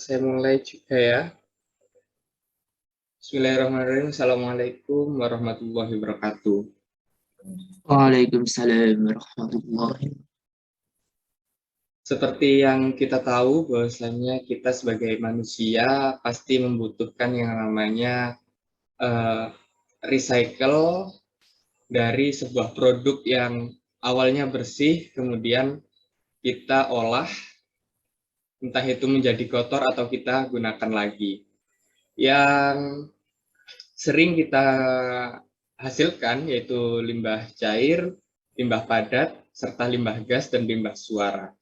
saya mulai juga ya. Bismillahirrahmanirrahim. Assalamualaikum warahmatullahi wabarakatuh. Waalaikumsalam warahmatullahi wabarakatuh. Seperti yang kita tahu bahwasanya kita sebagai manusia pasti membutuhkan yang namanya recycle dari sebuah produk yang awalnya bersih, kemudian kita olah, entah itu menjadi kotor atau kita gunakan lagi. Yang sering kita hasilkan yaitu limbah cair, limbah padat, serta limbah gas dan limbah suara.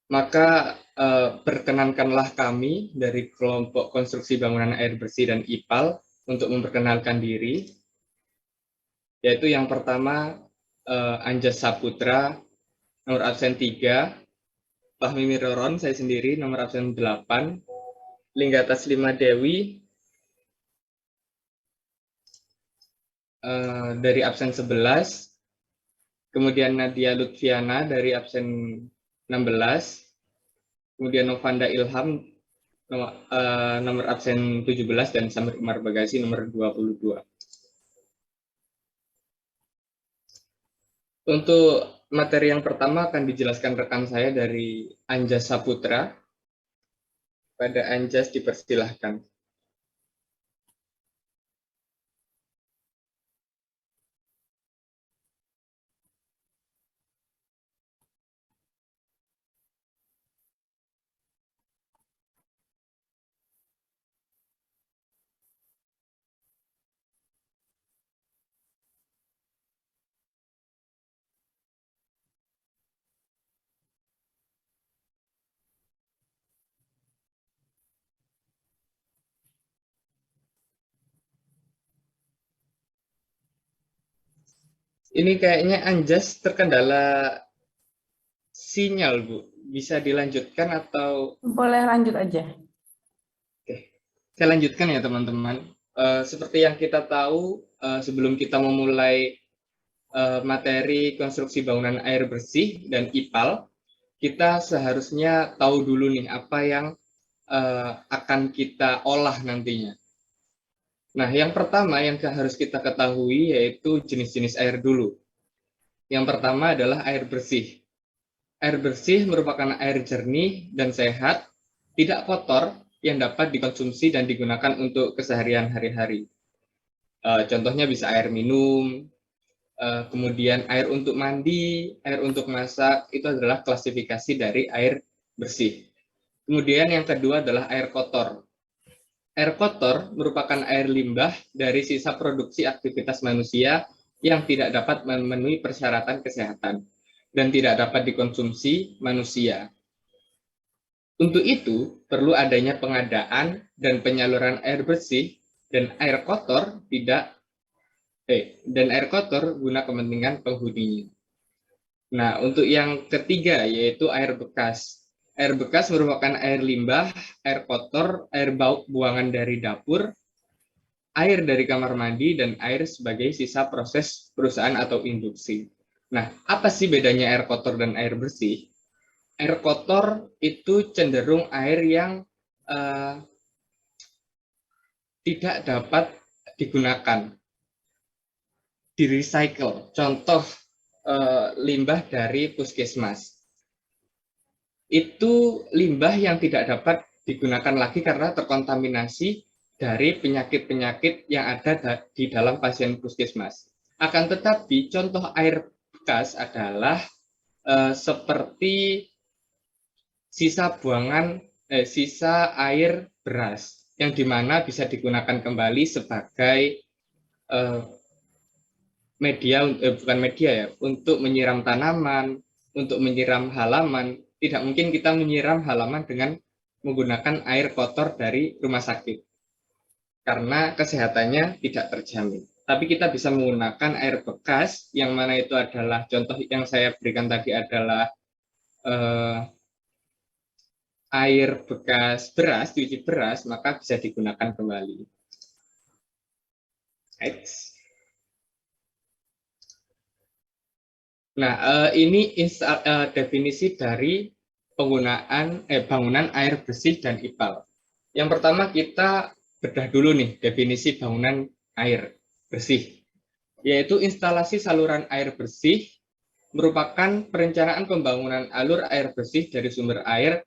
Maka perkenankanlah kami dari kelompok konstruksi bangunan air bersih dan IPAL untuk memperkenalkan diri, yaitu yang pertama Anjas Saputra, nomor absen 3, Fahmi Miroron, saya sendiri, nomor absen 8, Linggata Slima Dewi, dari absen 11, kemudian Nadia Lutfiana dari absen 16, kemudian Novanda Ilham nomor absen 17, dan Samir Umar Bagasi nomor 22. Untuk materi yang pertama akan dijelaskan rekan saya dari Anjas Saputra. Pada Anjas dipersilahkan. Ini kayaknya Anjas terkendala sinyal, Bu. Bisa dilanjutkan atau? Boleh lanjut aja. Oke, saya lanjutkan ya teman-teman. Seperti yang kita tahu, sebelum kita memulai materi konstruksi bangunan air bersih dan IPAL, kita seharusnya tahu dulu nih apa yang akan kita olah nantinya. Nah, yang pertama yang harus kita ketahui yaitu jenis-jenis air dulu. Yang pertama adalah air bersih. Air bersih merupakan air jernih dan sehat, tidak kotor, yang dapat dikonsumsi dan digunakan untuk keseharian hari-hari. Contohnya bisa air minum, kemudian air untuk mandi, air untuk masak, itu adalah klasifikasi dari air bersih. Kemudian yang kedua adalah air kotor. Air kotor merupakan air limbah dari sisa produksi aktivitas manusia yang tidak dapat memenuhi persyaratan kesehatan dan tidak dapat dikonsumsi manusia. Untuk itu, perlu adanya pengadaan dan penyaluran air bersih dan air kotor guna kepentingan penghuninya. Nah, untuk yang ketiga yaitu air bekas. Air bekas merupakan air limbah, air kotor, air buangan dari dapur, air dari kamar mandi, dan air sebagai sisa proses perusahaan atau induksi. Nah, apa sih bedanya air kotor dan air bersih? Air kotor itu cenderung air yang tidak dapat digunakan, di-recycle. Contoh limbah dari puskesmas. Itu limbah yang tidak dapat digunakan lagi karena terkontaminasi dari penyakit-penyakit yang ada di dalam pasien puskesmas. Akan tetapi contoh air bekas adalah seperti sisa air beras yang dimana bisa digunakan kembali sebagai untuk menyiram tanaman, untuk menyiram halaman. Tidak mungkin kita menyiram halaman dengan menggunakan air kotor dari rumah sakit, karena kesehatannya tidak terjamin. Tapi kita bisa menggunakan air bekas, yang mana itu adalah contoh yang saya berikan tadi adalah air bekas beras, cuci beras, maka bisa digunakan kembali. Next. Nah, ini definisi dari penggunaan bangunan air bersih dan IPAL. Yang pertama kita bedah dulu nih definisi bangunan air bersih, yaitu instalasi saluran air bersih merupakan perencanaan pembangunan alur air bersih dari sumber air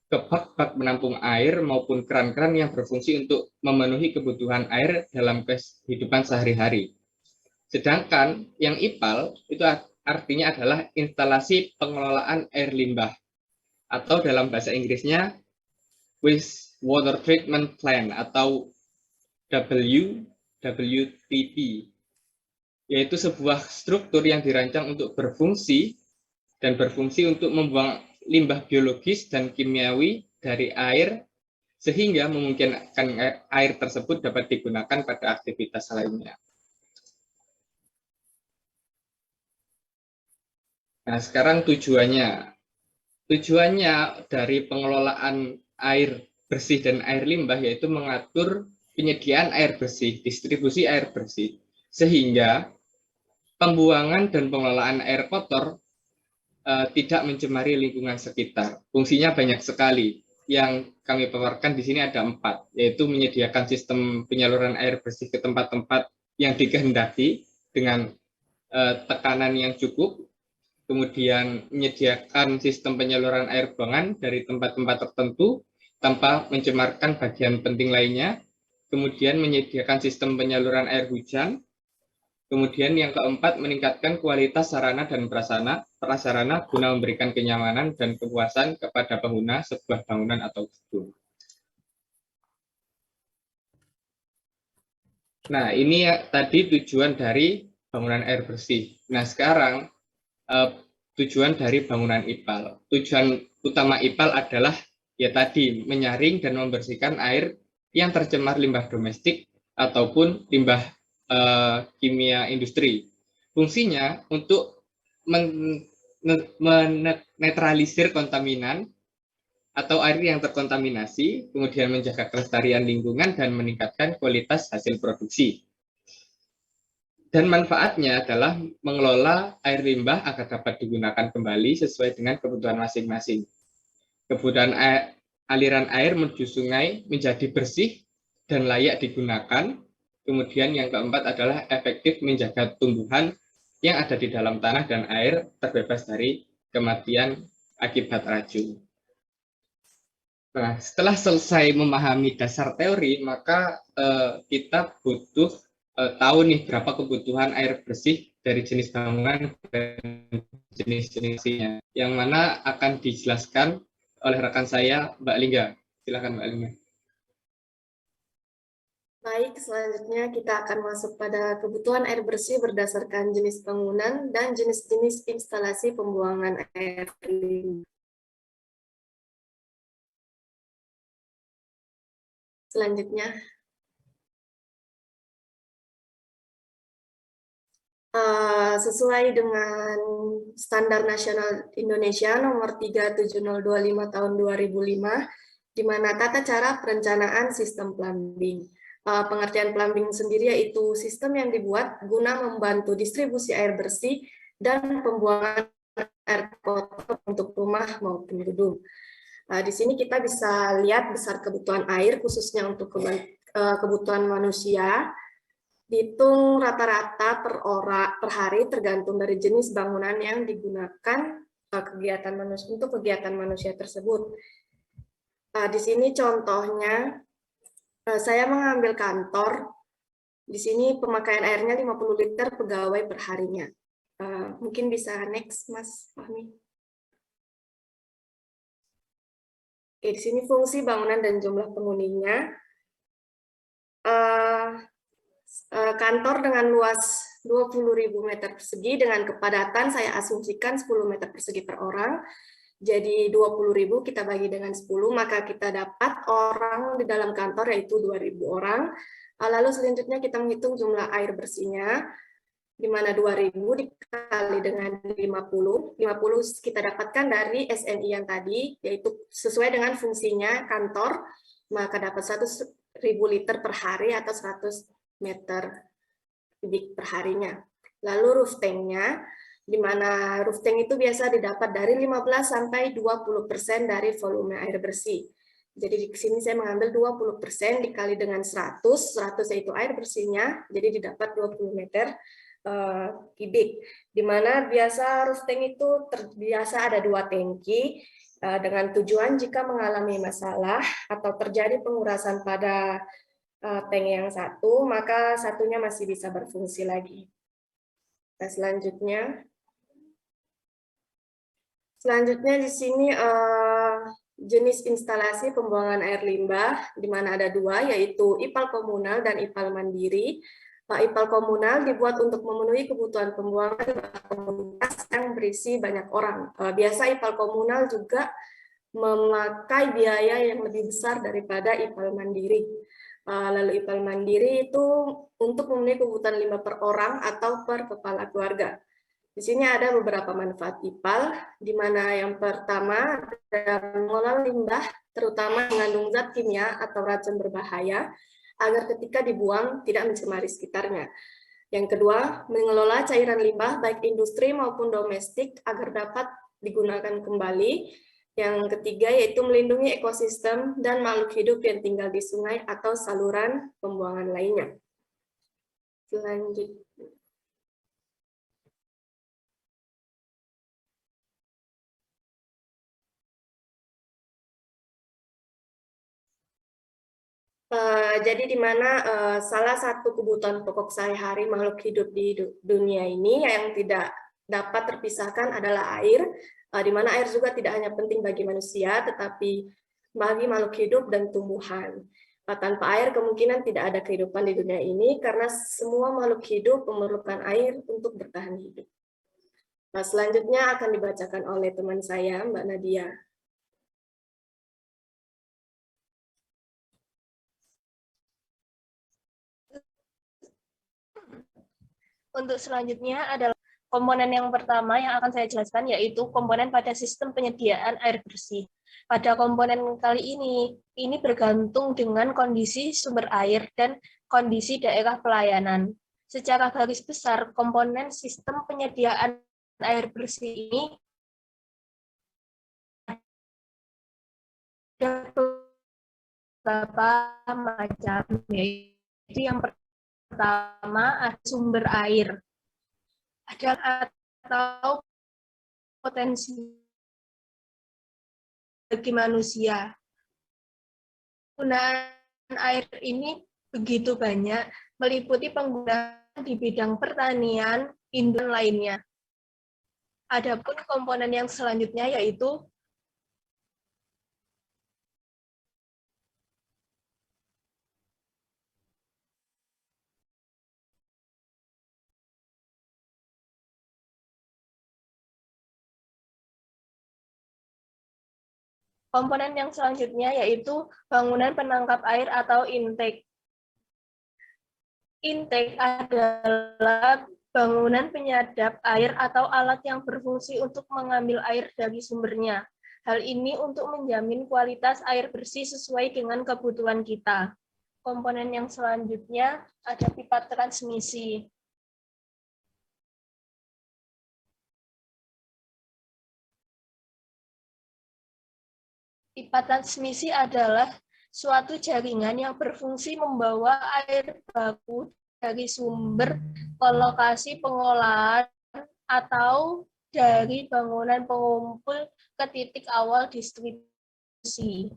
ke bak-bak menampung air maupun keran-keran yang berfungsi untuk memenuhi kebutuhan air dalam kehidupan sehari-hari. Sedangkan yang IPAL itu artinya adalah instalasi pengelolaan air limbah atau dalam bahasa Inggrisnya Wastewater Treatment Plant atau WWTP, yaitu sebuah struktur yang dirancang untuk berfungsi untuk membuang limbah biologis dan kimiawi dari air sehingga memungkinkan air tersebut dapat digunakan pada aktivitas lainnya. Nah, sekarang tujuannya. Tujuannya dari pengelolaan air bersih dan air limbah yaitu mengatur penyediaan air bersih, distribusi air bersih, sehingga pembuangan dan pengelolaan air kotor tidak mencemari lingkungan sekitar. Fungsinya banyak sekali. Yang kami paparkan di sini ada 4, yaitu menyediakan sistem penyaluran air bersih ke tempat-tempat yang dikehendaki dengan tekanan yang cukup, kemudian menyediakan sistem penyaluran air buangan dari tempat-tempat tertentu tanpa mencemarkan bagian penting lainnya, kemudian menyediakan sistem penyaluran air hujan, kemudian yang keempat meningkatkan kualitas sarana dan prasarana guna memberikan kenyamanan dan kepuasan kepada pengguna sebuah bangunan atau gedung. Nah, ini tadi tujuan dari bangunan air bersih. Nah, sekarang tujuan dari bangunan IPAL. Tujuan utama IPAL adalah ya tadi menyaring dan membersihkan air yang tercemar limbah domestik ataupun limbah kimia industri. Fungsinya untuk menetralisir kontaminan atau air yang terkontaminasi, kemudian menjaga kelestarian lingkungan dan meningkatkan kualitas hasil produksi. Dan manfaatnya adalah mengelola air limbah agar dapat digunakan kembali sesuai dengan kebutuhan masing-masing. Kebutuhan aliran air menuju sungai menjadi bersih dan layak digunakan. Kemudian yang keempat adalah efektif menjaga tumbuhan yang ada di dalam tanah dan air terbebas dari kematian akibat racun. Nah, setelah selesai memahami dasar teori, maka kita butuh tahu nih berapa kebutuhan air bersih dari jenis bangunan dan jenis-jenisnya, yang mana akan dijelaskan oleh rekan saya, Mbak Lingga. Silakan Mbak Lingga. Baik, selanjutnya kita akan masuk pada kebutuhan air bersih berdasarkan jenis bangunan dan jenis-jenis instalasi pembuangan air limbah. Selanjutnya, sesuai dengan Standar Nasional Indonesia nomor 37025 tahun 2005, di mana tata cara perencanaan sistem plumbing. Pengertian plumbing sendiri yaitu sistem yang dibuat guna membantu distribusi air bersih dan pembuangan air kotor untuk rumah maupun gedung. Di sini kita bisa lihat besar kebutuhan air khususnya untuk kebutuhan manusia. Dihitung rata-rata per hari tergantung dari jenis bangunan yang digunakan untuk kegiatan manusia tersebut. Di sini contohnya saya mengambil kantor. Di sini pemakaian airnya 50 liter pegawai per harinya. Mungkin bisa next, Mas Fahmi. Oke, di sini fungsi bangunan dan jumlah penghuninya. Kantor dengan luas 20.000 meter persegi dengan kepadatan saya asumsikan 10 meter persegi per orang. Jadi 20.000 kita bagi dengan 10, maka kita dapat orang di dalam kantor yaitu 2.000 orang. Lalu selanjutnya kita menghitung jumlah air bersihnya, di mana 2.000 dikali dengan 50 kita dapatkan dari SNI yang tadi, yaitu sesuai dengan fungsinya kantor, maka dapat 100.000 liter per hari atau 100 meter kubik per harinya. Lalu roof tanknya di mana roof tank itu biasa didapat dari 15 sampai 20% dari volume air bersih. Jadi di sini saya mengambil 20% dikali dengan 100 yaitu air bersihnya, jadi didapat 20 meter kubik. Di mana biasa roof tank itu biasa ada 2 tangki, dengan tujuan jika mengalami masalah atau terjadi pengurasan pada tank yang satu, maka satunya masih bisa berfungsi lagi. Nah, selanjutnya di sini jenis instalasi pembuangan air limbah, di mana ada 2, yaitu IPAL komunal dan IPAL mandiri. IPAL komunal dibuat untuk memenuhi kebutuhan pembuangan komunitas yang berisi banyak orang. Biasa IPAL komunal juga memakai biaya yang lebih besar daripada IPAL mandiri. Lalu IPAL mandiri itu untuk memenuhi kebutuhan limbah per orang atau per kepala keluarga. Di sini ada beberapa manfaat IPAL, di mana yang pertama adalah mengolah limbah, terutama mengandung zat kimia atau racun berbahaya, agar ketika dibuang tidak mencemari sekitarnya. Yang kedua, mengelola cairan limbah baik industri maupun domestik agar dapat digunakan kembali. Yang ketiga yaitu melindungi ekosistem dan makhluk hidup yang tinggal di sungai atau saluran pembuangan lainnya. Selanjutnya. Jadi di mana salah satu kebutuhan pokok sehari-hari makhluk hidup di dunia ini yang tidak dapat terpisahkan adalah air, di mana air juga tidak hanya penting bagi manusia, tetapi bagi makhluk hidup dan tumbuhan. Tanpa air kemungkinan tidak ada kehidupan di dunia ini, karena semua makhluk hidup memerlukan air untuk bertahan hidup. Selanjutnya akan dibacakan oleh teman saya, Mbak Nadia. Untuk selanjutnya adalah komponen yang pertama yang akan saya jelaskan, yaitu komponen pada sistem penyediaan air bersih. Pada komponen kali ini bergantung dengan kondisi sumber air dan kondisi daerah pelayanan. Secara garis besar, komponen sistem penyediaan air bersih ini ada beberapa macam, yaitu yang pertama ada sumber air, ada atau potensi bagi manusia. Penggunaan air ini begitu banyak, meliputi penggunaan di bidang pertanian, industri lainnya. Adapun komponen yang selanjutnya yaitu bangunan penangkap air atau intake. Intake adalah bangunan penyadap air atau alat yang berfungsi untuk mengambil air dari sumbernya. Hal ini untuk menjamin kualitas air bersih sesuai dengan kebutuhan kita. Komponen yang selanjutnya ada pipa transmisi. Pipa transmisi adalah suatu jaringan yang berfungsi membawa air baku dari sumber ke lokasi pengolahan atau dari bangunan pengumpul ke titik awal distribusi.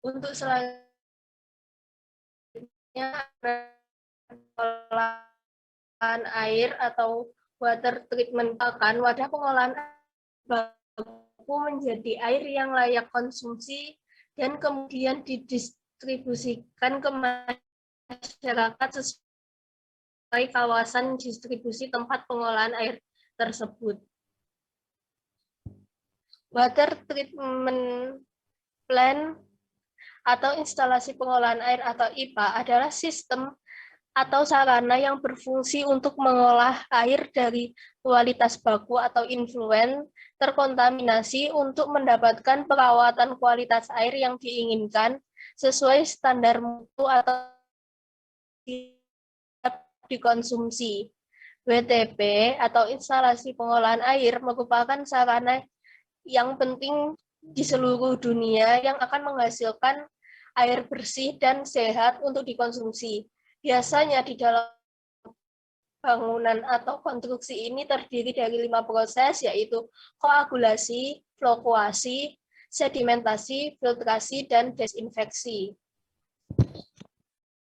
Untuk selanjutnya pengolahan air atau water treatment, akan wadah pengolahan baku menjadi air yang layak konsumsi dan kemudian didistribusikan ke masyarakat sesuai kawasan distribusi tempat pengolahan air tersebut. Water treatment plant atau instalasi pengolahan air atau IPA adalah sistem atau sarana yang berfungsi untuk mengolah air dari kualitas baku atau influen terkontaminasi untuk mendapatkan perawatan kualitas air yang diinginkan sesuai standar mutu atau dikonsumsi. WTP atau instalasi pengolahan air merupakan sarana yang penting di seluruh dunia yang akan menghasilkan air bersih dan sehat untuk dikonsumsi. Biasanya di dalam bangunan atau konstruksi ini terdiri dari 5 proses, yaitu koagulasi, flokuasi, sedimentasi, filtrasi, dan desinfeksi.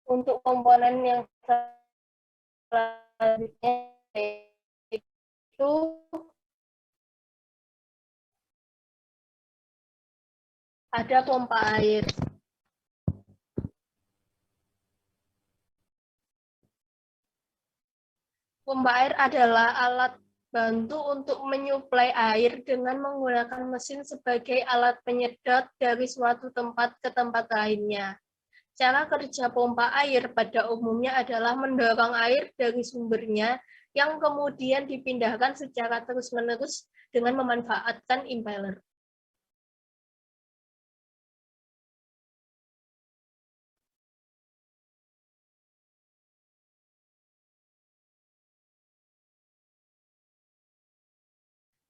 Untuk komponen yang selanjutnya itu ada pompa air. Pompa air adalah alat bantu untuk menyuplai air dengan menggunakan mesin sebagai alat penyedot dari suatu tempat ke tempat lainnya. Cara kerja pompa air pada umumnya adalah mendorong air dari sumbernya yang kemudian dipindahkan secara terus-menerus dengan memanfaatkan impeller.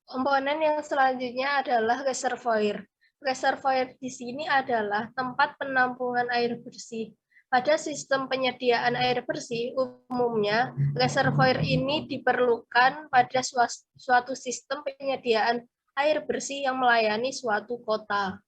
Komponen yang selanjutnya adalah reservoir. Reservoir di sini adalah tempat penampungan air bersih. Pada sistem penyediaan air bersih, umumnya reservoir ini diperlukan pada suatu sistem penyediaan air bersih yang melayani suatu kota.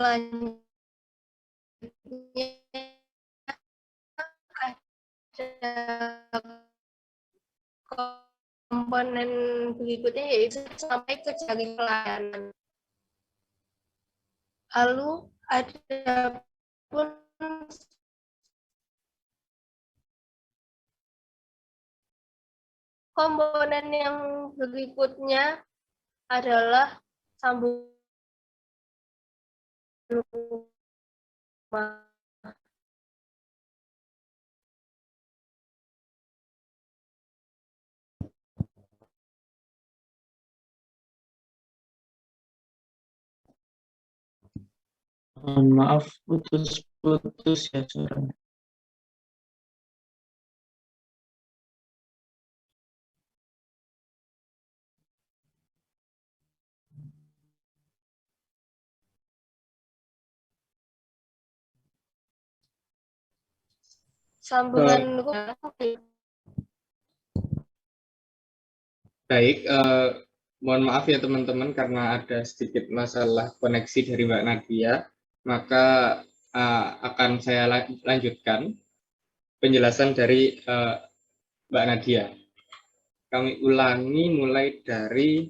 Selanjutnya ada komponen berikutnya yaitu sampai ke jaring pelayanan. Lalu ada pun komponen yang berikutnya adalah sambungan rumah. Maaf, putus-putus ya suaranya. Sambungan rumah. Baik, mohon maaf ya teman-teman karena ada sedikit masalah koneksi dari Mbak Nadia, maka akan saya lanjutkan penjelasan dari Mbak Nadia. Kami ulangi mulai dari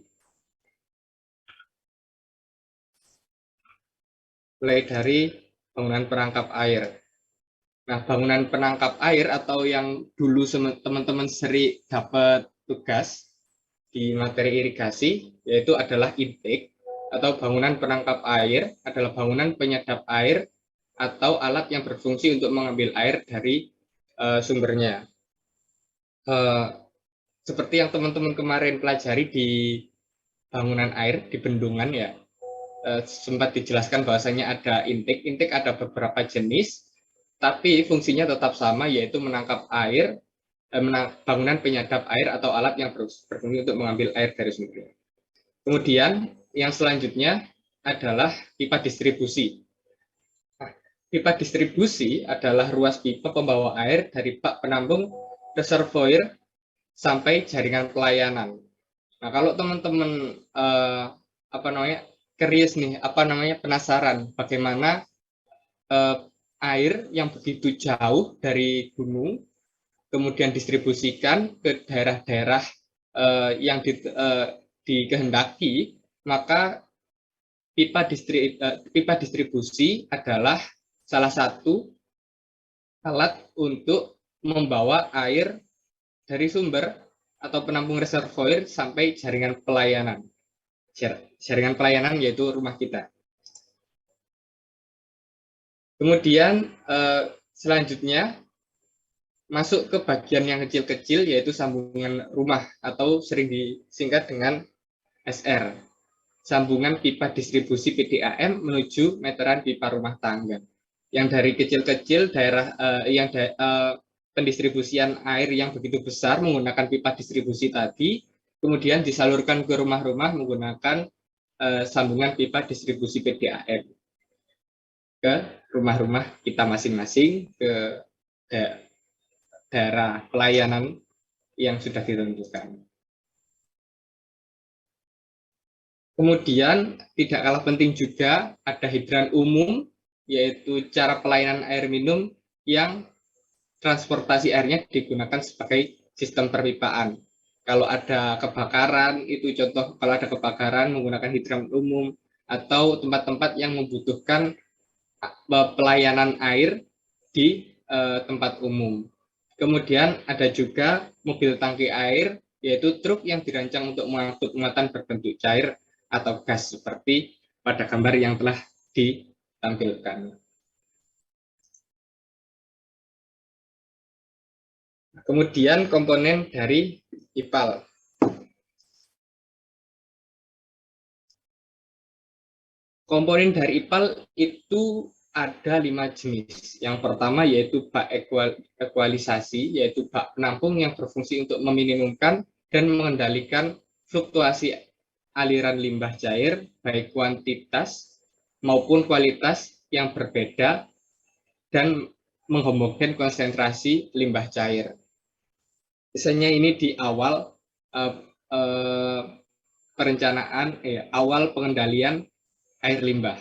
bangunan perangkap air. Nah, bangunan penangkap air atau yang dulu teman-teman sering dapat tugas di materi irigasi, yaitu adalah intake atau bangunan penangkap air adalah bangunan penyedap air atau alat yang berfungsi untuk mengambil air dari sumbernya. Seperti yang teman-teman kemarin pelajari di bangunan air, di bendungan ya, sempat dijelaskan bahwasanya ada intake. Intake ada beberapa jenis, tapi fungsinya tetap sama, yaitu menangkap air, bangunan penyedap air atau alat yang berfungsi untuk mengambil air dari sumbernya. Kemudian yang selanjutnya adalah pipa distribusi. Nah, pipa distribusi adalah ruas pipa pembawa air dari bak penampung reservoir sampai jaringan pelayanan. Nah, kalau teman-teman curious nih, penasaran bagaimana air yang begitu jauh dari gunung kemudian distribusikan ke daerah-daerah yang dikehendaki, maka pipa distribusi adalah salah satu alat untuk membawa air dari sumber atau penampung reservoir sampai jaringan pelayanan. Jaringan pelayanan yaitu rumah kita. Kemudian selanjutnya masuk ke bagian yang kecil-kecil, yaitu sambungan rumah atau sering disingkat dengan SR. Sambungan pipa distribusi PDAM menuju meteran pipa rumah tangga. Yang dari kecil-kecil daerah pendistribusian air yang begitu besar menggunakan pipa distribusi tadi, kemudian disalurkan ke rumah-rumah menggunakan sambungan pipa distribusi PDAM ke rumah-rumah kita masing-masing, ke daerah pelayanan yang sudah ditentukan. Kemudian tidak kalah penting juga ada hidran umum, yaitu cara pelayanan air minum yang transportasi airnya digunakan sebagai sistem perpipaan. Kalau ada kebakaran, itu contoh kalau ada kebakaran menggunakan hidran umum, atau tempat-tempat yang membutuhkan pelayanan air di tempat umum. Kemudian ada juga mobil tangki air, yaitu truk yang dirancang untuk mengangkut muatan berbentuk cair atau gas, seperti pada gambar yang telah ditampilkan. Kemudian komponen dari IPAL. Komponen dari IPAL itu ada 5 jenis. Yang pertama yaitu bak ekualisasi, yaitu bak penampung yang berfungsi untuk meminimumkan dan mengendalikan fluktuasi aliran limbah cair, baik kuantitas maupun kualitas yang berbeda, dan menghomogen konsentrasi limbah cair. Biasanya ini di awal perencanaan, awal pengendalian air limbah.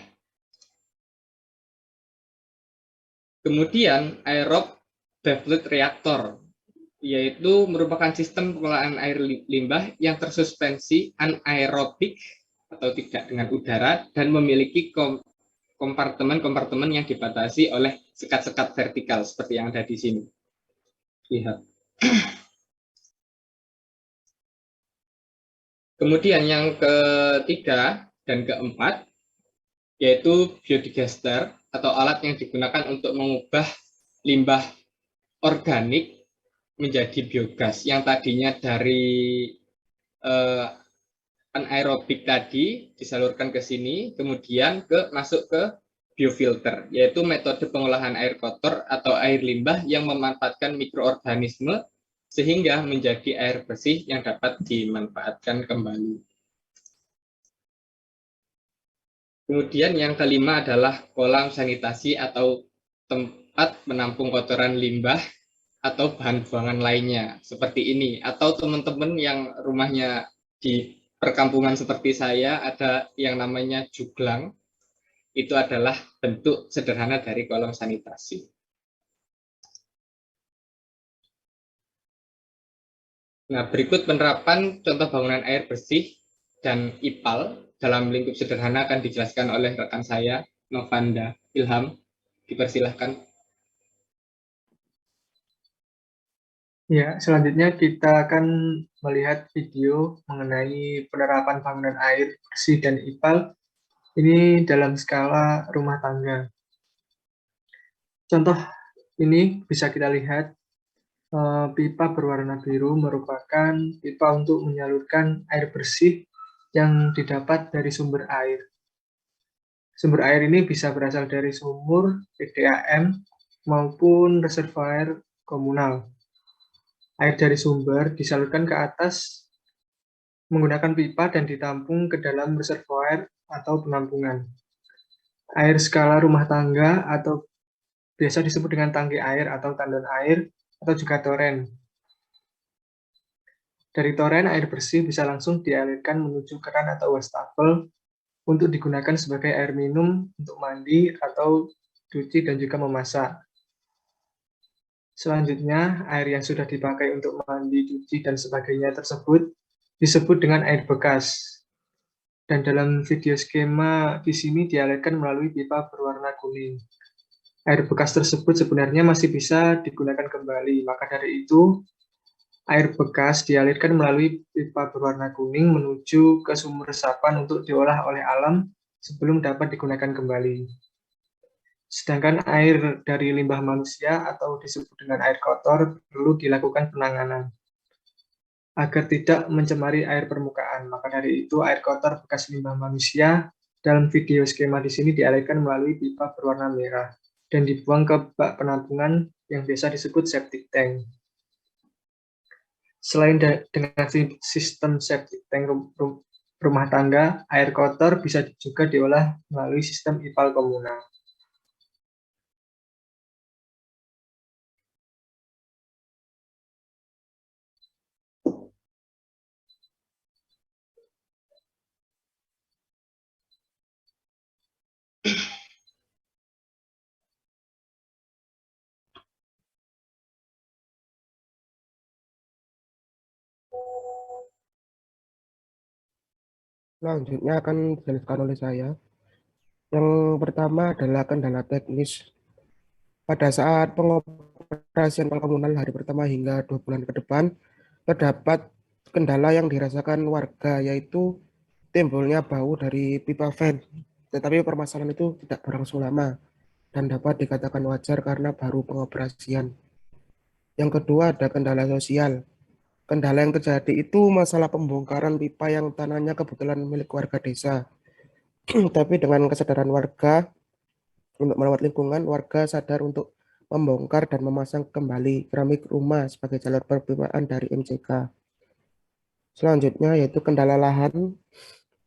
Kemudian aerob baffled reactor, yaitu merupakan sistem pengelolaan air limbah yang tersuspensi anaerobik atau tidak dengan udara dan memiliki kompartemen-kompartemen yang dibatasi oleh sekat-sekat vertikal seperti yang ada di sini. Lihat. Kemudian yang ketiga dan keempat yaitu biodigester atau alat yang digunakan untuk mengubah limbah organik menjadi biogas yang tadinya dari anaerobik tadi disalurkan ke sini, kemudian masuk ke biofilter, yaitu metode pengolahan air kotor atau air limbah yang memanfaatkan mikroorganisme sehingga menjadi air bersih yang dapat dimanfaatkan kembali. Kemudian yang kelima adalah kolam sanitasi atau tempat menampung kotoran limbah atau bahan buangan lainnya, seperti ini. Atau teman-teman yang rumahnya di perkampungan seperti saya, ada yang namanya juglang, itu adalah bentuk sederhana dari kolom sanitasi. Nah, berikut penerapan contoh bangunan air bersih dan IPAL dalam lingkup sederhana akan dijelaskan oleh rekan saya, Novanda Ilham. Dipersilahkan. Ya, selanjutnya kita akan melihat video mengenai penerapan bangunan air bersih dan IPAL ini dalam skala rumah tangga. Contoh ini bisa kita lihat, pipa berwarna biru merupakan pipa untuk menyalurkan air bersih yang didapat dari sumber air. Sumber air ini bisa berasal dari sumur, PDAM, maupun reservoir komunal. Air dari sumber disalurkan ke atas menggunakan pipa dan ditampung ke dalam reservoir atau penampungan. Air skala rumah tangga atau biasa disebut dengan tangki air atau tandon air atau juga toren. Dari toren, air bersih bisa langsung dialirkan menuju keran atau wastafel untuk digunakan sebagai air minum, untuk mandi, atau cuci dan juga memasak. Selanjutnya, air yang sudah dipakai untuk mandi, cuci, dan sebagainya tersebut disebut dengan air bekas. Dan dalam video skema di sini dialirkan melalui pipa berwarna kuning. Air bekas tersebut sebenarnya masih bisa digunakan kembali, maka dari itu air bekas dialirkan melalui pipa berwarna kuning menuju ke sumur resapan untuk diolah oleh alam sebelum dapat digunakan kembali. Sedangkan air dari limbah manusia atau disebut dengan air kotor perlu dilakukan penanganan agar tidak mencemari air permukaan. Maka dari itu air kotor bekas limbah manusia dalam video skema di sini dialirkan melalui pipa berwarna merah dan dibuang ke bak penampungan yang biasa disebut septic tank. Selain dengan sistem septic tank rumah tangga, air kotor bisa juga diolah melalui sistem IPAL komunal. Selanjutnya akan dijelaskan oleh saya. Yang pertama adalah kendala teknis. Pada saat pengoperasian IPAL komunal hari pertama hingga 2 bulan ke depan, terdapat kendala yang dirasakan warga, yaitu timbulnya bau dari pipa vent. Tetapi permasalahan itu tidak berlangsung lama dan dapat dikatakan wajar karena baru pengoperasian. Yang kedua ada kendala sosial. Kendala yang terjadi itu masalah pembongkaran pipa yang tanahnya kebetulan milik warga desa. Tapi dengan kesadaran warga untuk merawat lingkungan, warga sadar untuk membongkar dan memasang kembali keramik rumah sebagai jalur perpipaan dari MCK. Selanjutnya yaitu kendala lahan.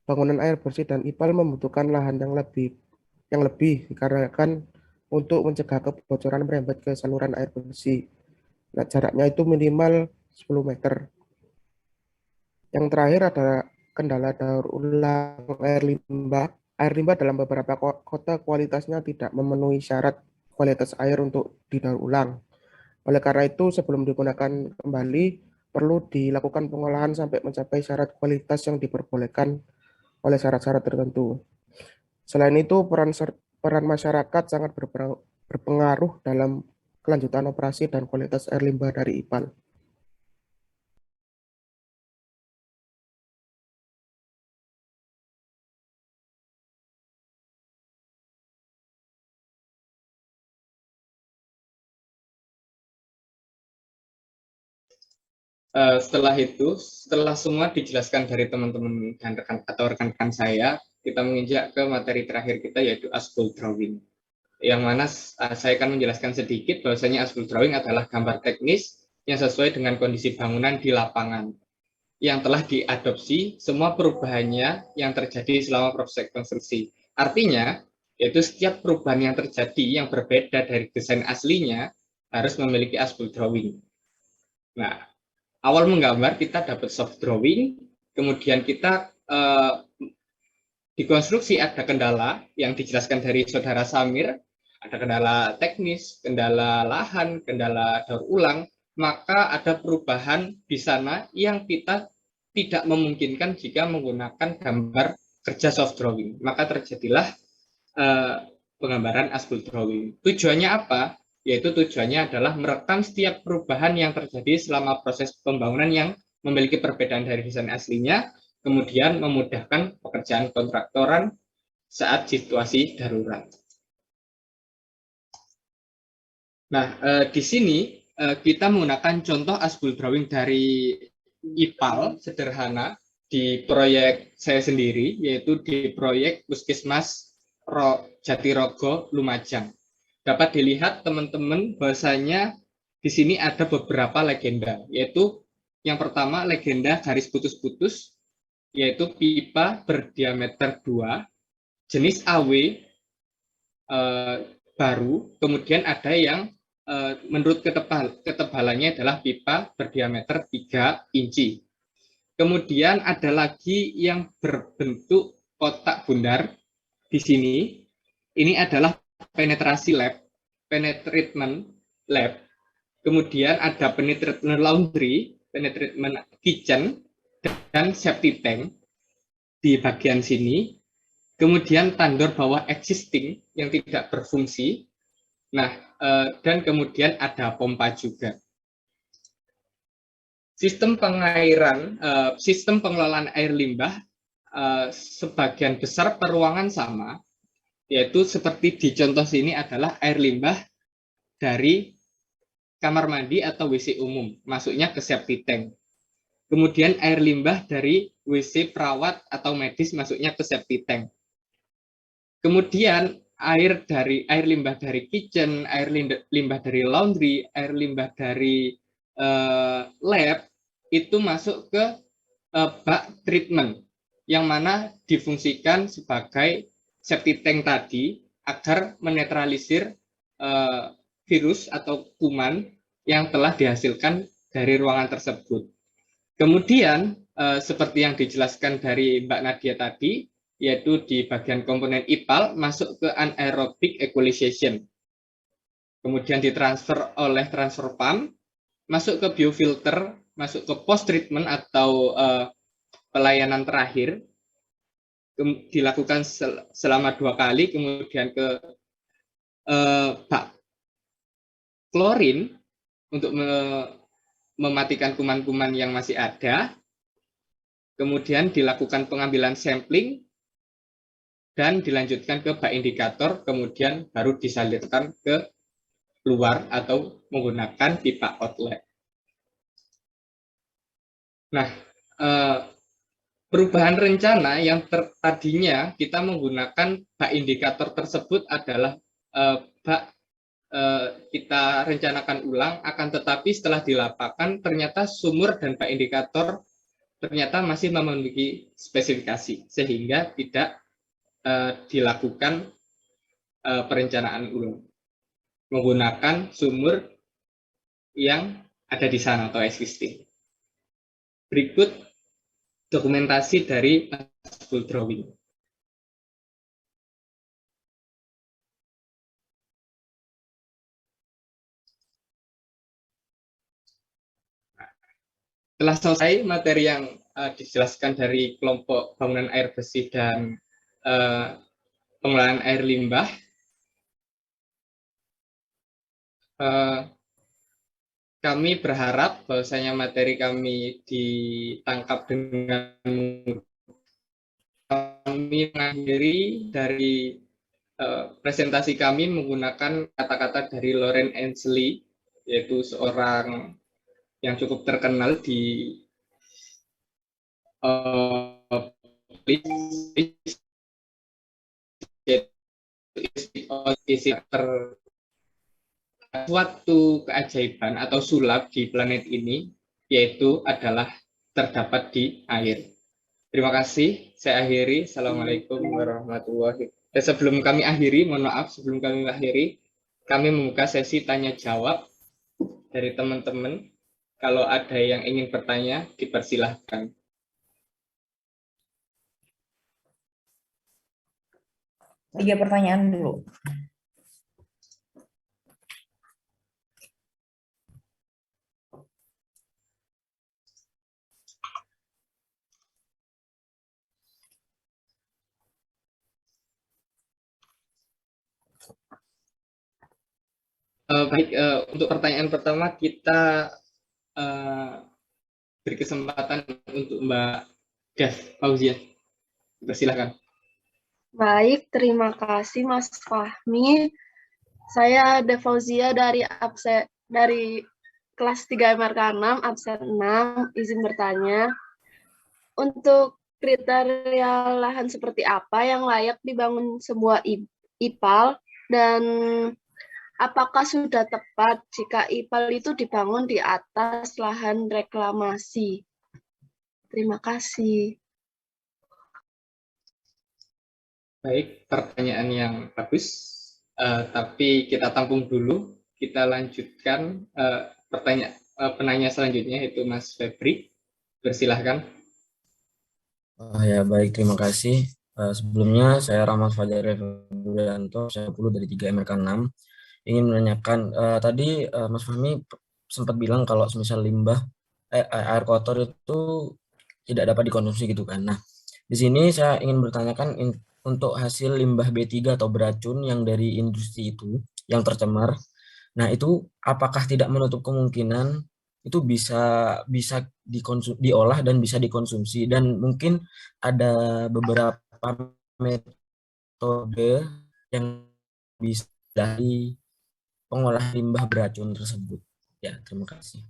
Bangunan air bersih dan IPAL membutuhkan lahan yang lebih dikarenakan untuk mencegah kebocoran merembet ke saluran air bersih. Nah, jaraknya itu minimal 10 meter. Yang terakhir adalah kendala daur ulang air limbah. Air limbah dalam beberapa kota kualitasnya tidak memenuhi syarat kualitas air untuk didaur ulang. Oleh karena itu, sebelum digunakan kembali, perlu dilakukan pengolahan sampai mencapai syarat kualitas yang diperbolehkan oleh syarat-syarat tertentu. Selain itu, peran masyarakat sangat berpengaruh dalam kelanjutan operasi dan kualitas air limbah dari IPAL. Setelah semua dijelaskan dari teman-teman dan rekan-rekan saya, kita menginjak ke materi terakhir kita, yaitu Aspul Drawing. Yang mana saya akan menjelaskan sedikit bahwasanya Aspul Drawing adalah gambar teknis yang sesuai dengan kondisi bangunan di lapangan, yang telah diadopsi semua perubahannya yang terjadi selama proses konstruksi. Artinya, yaitu setiap perubahan yang terjadi yang berbeda dari desain aslinya harus memiliki Aspul Drawing. Nah, awal menggambar kita dapat soft drawing, kemudian kita dikonstruksi ada kendala yang dijelaskan dari saudara Samir, ada kendala teknis, kendala lahan, kendala daur ulang, maka ada perubahan di sana yang kita tidak memungkinkan jika menggunakan gambar kerja soft drawing. Maka terjadilah penggambaran Aspul Drawing. Tujuannya apa? Yaitu tujuannya adalah merekam setiap perubahan yang terjadi selama proses pembangunan yang memiliki perbedaan dari desain aslinya, kemudian memudahkan pekerjaan kontraktoran saat situasi darurat. Nah, di sini kita menggunakan contoh Aspul Drawing dari IPAL sederhana di proyek saya sendiri, yaitu di proyek Puskesmas Jatirogo, Lumajang. Dapat dilihat teman-teman bahwasanya di sini ada beberapa legenda, yaitu yang pertama legenda garis putus-putus, yaitu pipa berdiameter 2, jenis AW baru, kemudian ada yang menurut ketebalannya adalah pipa berdiameter 3 inci. Kemudian ada lagi yang berbentuk kotak bundar di sini. Ini adalah penetrasi lab, penetration lab. Kemudian ada penetration laundry, penetration kitchen, dan septic tank di bagian sini, kemudian tandor bawah existing yang tidak berfungsi, nah dan kemudian ada pompa juga. Sistem pengairan, sistem pengelolaan air limbah sebagian besar peruangan sama, yaitu seperti di contoh sini adalah air limbah dari kamar mandi atau WC umum, masuknya ke septic tank. Kemudian air limbah dari WC perawat atau medis masuknya ke septic tank. Kemudian air limbah dari kitchen, air limbah dari laundry, air limbah dari lab itu masuk ke bak treatment yang mana difungsikan sebagai septic tank tadi agar menetralisir virus atau kuman yang telah dihasilkan dari ruangan tersebut. Kemudian seperti yang dijelaskan dari Mbak Nadia tadi, yaitu di bagian komponen IPAL masuk ke anaerobic equalization. Kemudian ditransfer oleh transfer pump, masuk ke biofilter, masuk ke post treatment atau pelayanan terakhir, dilakukan selama 2 kali, kemudian ke bak klorin untuk mematikan kuman-kuman yang masih ada, kemudian dilakukan pengambilan sampling, dan dilanjutkan ke bak indikator, kemudian baru disalurkan ke luar atau menggunakan pipa outlet. Nah, perubahan rencana yang tadinya kita menggunakan bak indikator tersebut adalah bak kita rencanakan ulang, akan tetapi setelah dilapakkan ternyata sumur dan bak indikator ternyata masih memiliki spesifikasi sehingga tidak dilakukan perencanaan ulang menggunakan sumur yang ada di sana atau existing. Berikut dokumentasi dari full drawing. Setelah selesai materi yang dijelaskan dari kelompok bangunan air bersih dan pengelolaan air limbah, kami berharap bahwasanya materi kami ditangkap dengan mudah. Kami mengakhiri dari presentasi kami menggunakan kata-kata dari Loren Ainslie, yaitu seorang yang cukup terkenal di suatu keajaiban atau sulap di planet ini, yaitu adalah terdapat di air. Terima kasih, saya akhiri. Assalamualaikum warahmatullahi wabarakatuh. Sebelum kami akhiri, mohon maaf, sebelum kami akhiri, kami membuka sesi tanya jawab dari teman-teman. Kalau ada yang ingin bertanya, dipersilahkan. Tiga pertanyaan dulu. Baik, untuk pertanyaan pertama kita beri kesempatan untuk Mbak Dev Fauzia. Persilahkan. Baik, terima kasih Mas Fahmi. Saya Dev Fauzia dari kelas 3 MRK 6, absen 6, izin bertanya. Untuk kriteria lahan seperti apa yang layak dibangun sebuah IPAL, dan apakah sudah tepat jika IPAL itu dibangun di atas lahan reklamasi? Terima kasih. Baik, pertanyaan yang bagus. Tapi kita tampung dulu. Kita lanjutkan penanya selanjutnya, yaitu Mas Febri. Persilahkan. Ya baik, terima kasih. Sebelumnya saya Rahmat Fajar Febrianto, saya 10 dari 3 MRK 6. Ingin menanyakan, tadi Mas Fahmi sempat bilang kalau semisal limbah air kotor itu tidak dapat dikonsumsi gitu kan. Nah, di sini saya ingin bertanyakan untuk hasil limbah B3 atau beracun yang dari industri itu yang tercemar. Nah, itu apakah tidak menutup kemungkinan itu bisa bisa diolah dan bisa dikonsumsi, dan mungkin ada beberapa metode yang bisa dari pengolahan limbah beracun tersebut. Ya, terima kasih.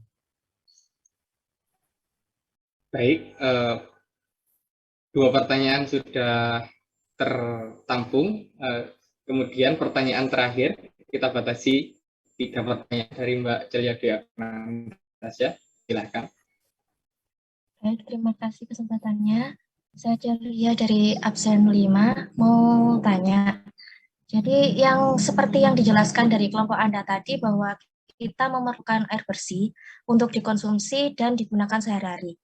Baik, dua pertanyaan sudah tertampung. Kemudian pertanyaan terakhir kita batasi 3 pertanyaan dari Mbak Celia Tasya. Silakan. Baik, terima kasih kesempatannya. Saya Celia dari absen 5 mau tanya. Jadi yang seperti yang dijelaskan dari kelompok Anda tadi bahwa kita memerlukan air bersih untuk dikonsumsi dan digunakan sehari-hari.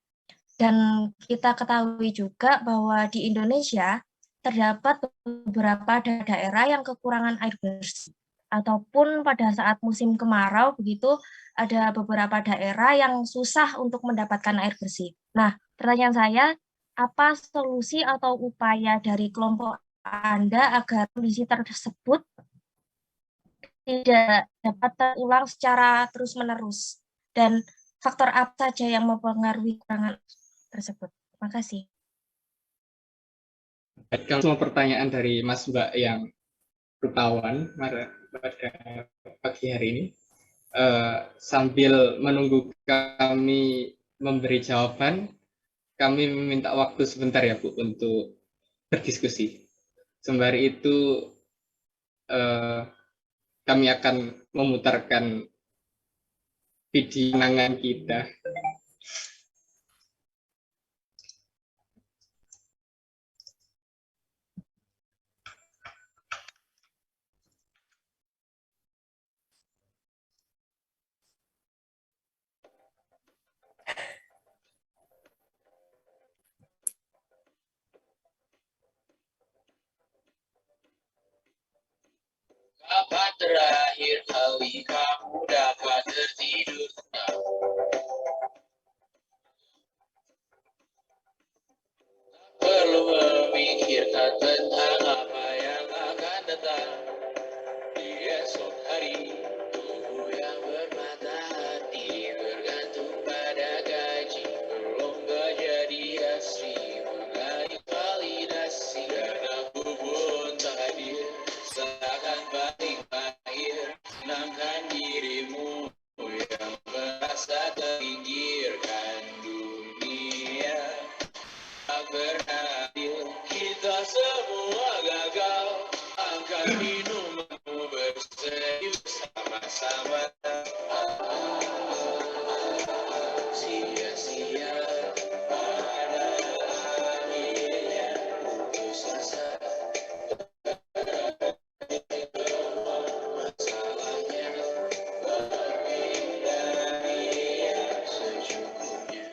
Dan kita ketahui juga bahwa di Indonesia terdapat beberapa daerah yang kekurangan air bersih. Ataupun pada saat musim kemarau begitu ada beberapa daerah yang susah untuk mendapatkan air bersih. Nah, pertanyaan saya, apa solusi atau upaya dari kelompok Anda agar kondisi tersebut tidak dapat terulang secara terus-menerus? Dan faktor apa saja yang mempengaruhi kekurangan tersebut? Terima kasih. Kalau semua pertanyaan dari Mas Mbak yang rupawan pada pagi hari ini, sambil menunggu kami memberi jawaban, kami meminta waktu sebentar ya Bu untuk berdiskusi. Sembari itu kami akan memutarkan video kenangan kita. Kapan terakhir kali kamu dapat tertidur tenang? Tak perlu memikirkan tentang apa yang akan datang di esok hari. Tubuh yang bermatahari bergantung pada gaji, berlomba jadi asri, mengais validasi. Dan aku pun tak hadir, seakan balik lahir, senangkan dirimu yang merasa terpinggirkan dunia. Tak pernah adil, kita semua gagal. Angkat minumanmu berserius sama-sama. Sia-sia pada akhirnya putus asa. Masalahnya lebih dari yang secukupnya.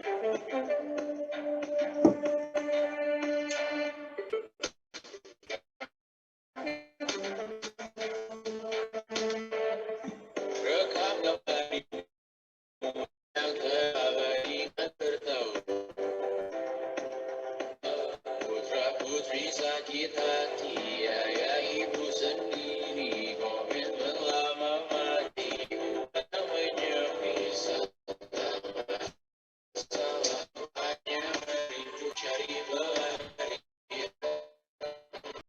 Rekam kembali yang terabadikan bertahun. Putra putri sakit hati, ayah ibu sendiri.